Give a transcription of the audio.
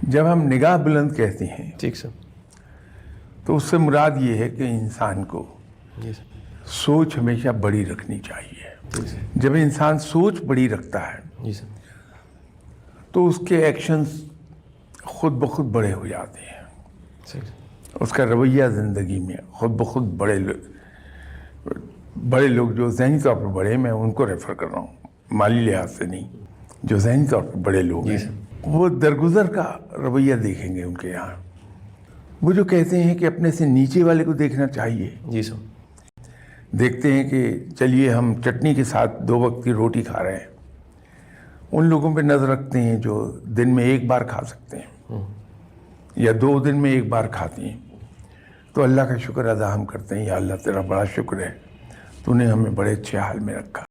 جب ہم نگاہ بلند کہتے ہیں ٹھیک سر. تو اس سے مراد یہ ہے کہ انسان کو جی سر. سوچ ہمیشہ بڑی رکھنی چاہیے. ٹھیک سر. جب انسان سوچ بڑی رکھتا ہے جی سر. تو اس کے ایکشنز خود بخود بڑے ہو جاتے ہیں. صحیح. اس کا رویہ زندگی میں خود بخود بڑے لوگ جو ذہنی طور پر بڑے، میں ان کو ریفر کر رہا ہوں، مالی لحاظ سے نہیں، جو ذہنی طور پر بڑے لوگ ہیں وہ درگزر کا رویہ دیکھیں گے ان کے یہاں. وہ جو کہتے ہیں کہ اپنے سے نیچے والے کو دیکھنا چاہیے، جی سر. دیکھتے ہیں کہ چلیے ہم چٹنی کے ساتھ 2 وقت کی روٹی کھا رہے ہیں، ان لوگوں پہ نظر رکھتے ہیں جو دن میں 1 بار کھا سکتے ہیں یا 2 دن میں 1 بار کھاتی ہیں. تو اللہ کا شکر ادا ہم کرتے ہیں، یا اللہ تیرا بڑا شکر ہے، تو نے ہمیں بڑے اچھے حال میں رکھا.